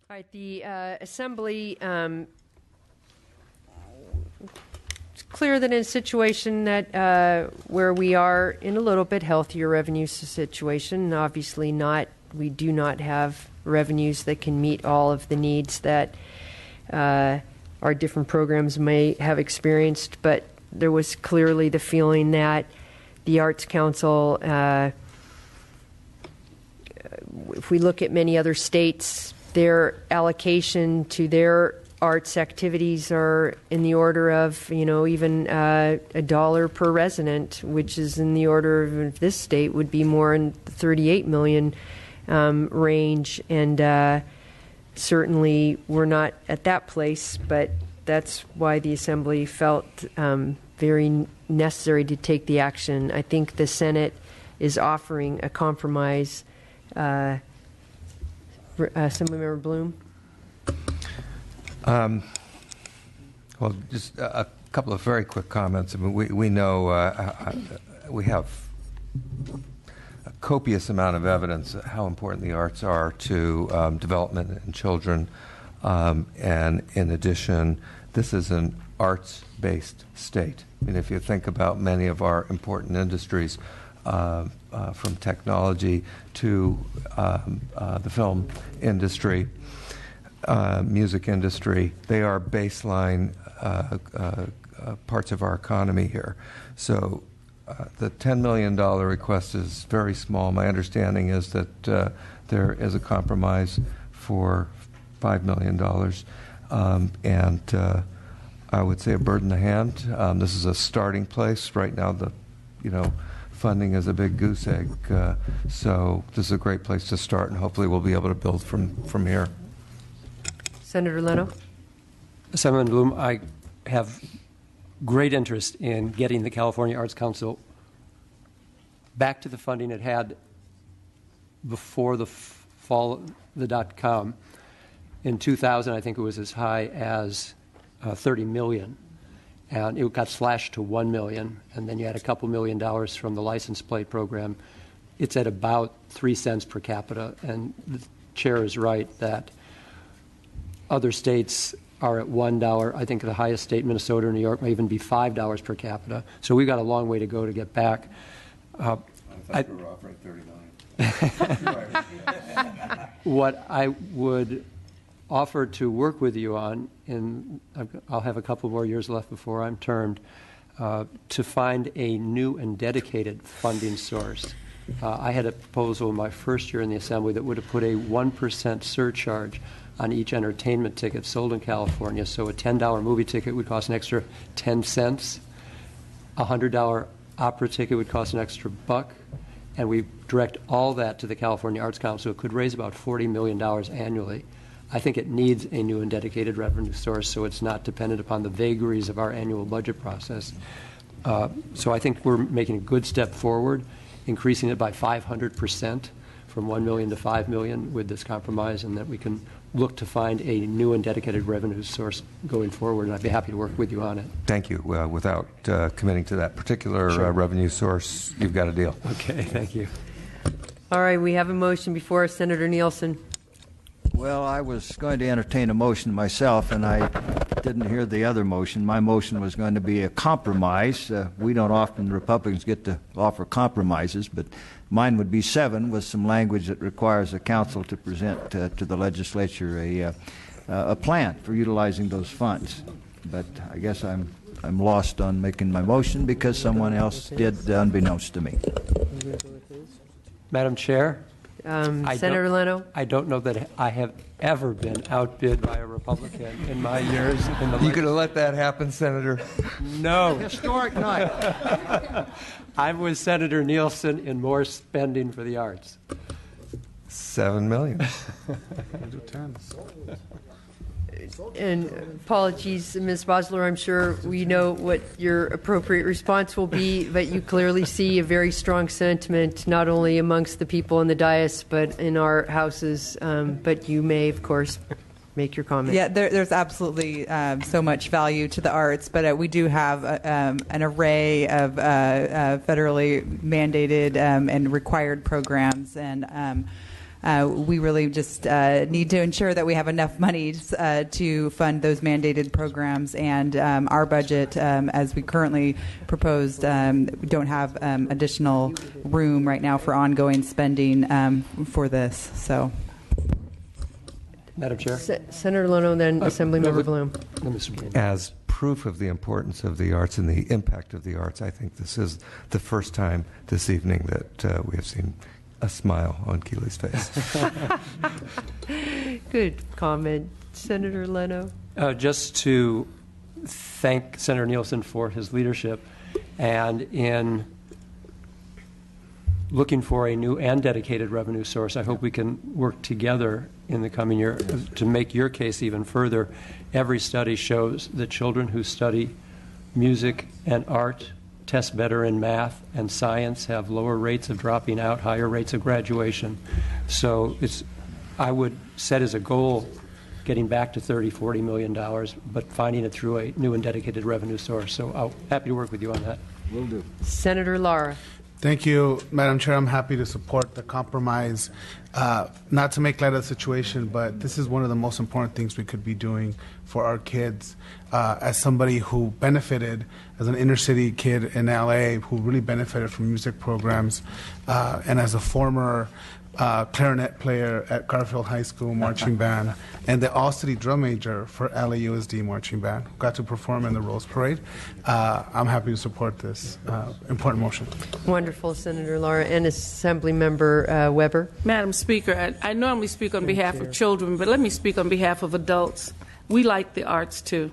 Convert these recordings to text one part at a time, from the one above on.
All right, the Assembly, it's clear that in a situation that where we are in a little bit healthier revenue situation, obviously we do not have revenues that can meet all of the needs that our different programs may have experienced, but there was clearly the feeling that the Arts Council, if we look at many other states, their allocation to their arts activities are in the order of, even $1 per resident, which is in the order of this state would be more in the 38 million range. And certainly we're not at that place, but that's why the Assembly felt very necessary to take the action. I think the Senate is offering a compromise. Assemblymember Bloom. Well, just a couple of very quick comments. I mean, we know we have a copious amount of evidence how important the arts are to development in children. And in addition, this is an arts-based state. I mean, if you think about many of our important industries, from technology to the film industry, music industry, they are baseline parts of our economy here. So the $10 million request is very small. My understanding is that there is a compromise for $5 million. And I would say a bird in the hand. This is a starting place. Right now, funding is a big goose egg. So this is a great place to start, and hopefully we'll be able to build from here. Senator Leno. Assemblyman Bloom, I have great interest in getting the California Arts Council back to the funding it had before the fall of the dot-com. In 2000, I think it was as high as $30 million. And it got slashed to $1 million, and then you had a couple $1 million from the license plate program. It's at about 3 cents per capita, and the chair is right that other states are at $1. I think the highest state, Minnesota or New York, may even be $5 per capita. So we've got a long way to go to get back. I thought we were offering $30 million. What I would offer to work with you on, and I'll have a couple more years left before I'm termed, to find a new and dedicated funding source. I had a proposal in my first year in the Assembly that would have put a 1% surcharge on each entertainment ticket sold in California. So a $10 movie ticket would cost an extra 10 cents. A $100 opera ticket would cost an extra $1. And we direct all that to the California Arts Council. It could raise about $40 million annually. I think it needs a new and dedicated revenue source so it's not dependent upon the vagaries of our annual budget process. So I think we're making a good step forward, increasing it by 500% from $1 million to $5 million with this compromise, and that we can look to find a new and dedicated revenue source going forward, and I'd be happy to work with you on it. Thank you. Without committing to that particular revenue source, you've got a deal. Okay, thank you. All right, we have a motion before us. Senator Nielsen. Well, I was going to entertain a motion myself, and I didn't hear the other motion. My motion was going to be a compromise. We don't often, Republicans, get to offer compromises, but mine would be 7 with some language that requires the council to present to the legislature a plan for utilizing those funds. But I guess I'm lost on making my motion because someone else did, unbeknownst to me. Madam Chair? Senator Leno? I don't know that I have ever been outbid by a Republican in my years in the You could have let that happen, Senator. No. Historic night. I'm with Senator Nielsen in more spending for the arts. $7 million. And apologies, Ms. Bosler, I'm sure we know what your appropriate response will be, but you clearly see a very strong sentiment, not only amongst the people in the dais, but in our houses. But you may, of course, make your comment. Yeah, there's absolutely so much value to the arts, but we do have an array of federally mandated and required programs, and we really just need to ensure that we have enough money to fund those mandated programs. And our budget, as we currently proposed, we don't have additional room right now for ongoing spending for this. So. Madam Chair? Senator Leno, then Assemblymember Bloom. As proof of the importance of the arts and the impact of the arts, I think this is the first time this evening that we have seen a smile on Keely's face. Good comment. Senator Leno. Just to thank Senator Nielsen for his leadership, and in looking for a new and dedicated revenue source, I hope we can work together in the coming year to make your case even further. Every study shows that children who study music and art test better in math and science, have lower rates of dropping out, higher rates of graduation. So I would set as a goal getting back to $30-40 million, but finding it through a new and dedicated revenue source. So I'm happy to work with you on that. Will do. Senator Lara. Thank you, Madam Chair. I'm happy to support the compromise. Not to make light of the situation, but this is one of the most important things we could be doing for our kids. As somebody who benefited, as an inner city kid in LA, who really benefited from music programs, and as a former clarinet player at Garfield High School marching band, and the all-city drum major for LAUSD marching band, who got to perform in the Rose Parade. I'm happy to support this important motion. Wonderful, Senator Lara. And Assemblymember Weber. Madam Speaker, I normally speak on behalf of children, but let me speak on behalf of adults. We like the arts, too.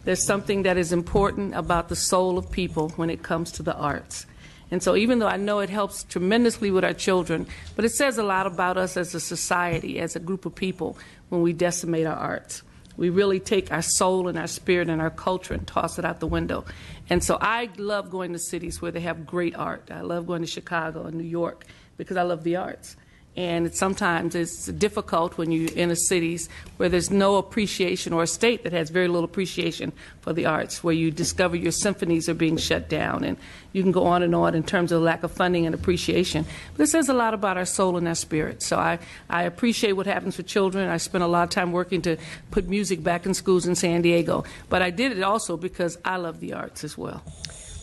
There's something that is important about the soul of people when it comes to the arts. And so even though I know it helps tremendously with our children, but it says a lot about us as a society, as a group of people, when we decimate our arts. We really take our soul and our spirit and our culture and toss it out the window. And so I love going to cities where they have great art. I love going to Chicago and New York because I love the arts. And sometimes it's difficult when you're in a cities where there's no appreciation, or a state that has very little appreciation for the arts, where you discover your symphonies are being shut down, and you can go on in terms of lack of funding and appreciation. But it says a lot about our soul and our spirit. So I appreciate what happens for children. I spent a lot of time working to put music back in schools in San Diego. But I did it also because I love the arts as well.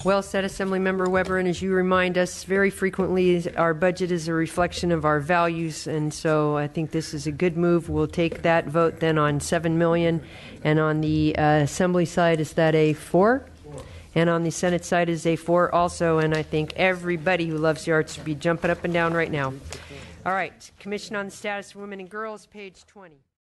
Well said, Assemblymember Weber. And as you remind us, very frequently our budget is a reflection of our values, and so I think this is a good move. We'll take that vote then on $7 million, and on the Assembly side, is that a 4? And on the Senate side is a 4 also, and I think everybody who loves the arts should be jumping up and down right now. All right, Commission on the Status of Women and Girls, page 20.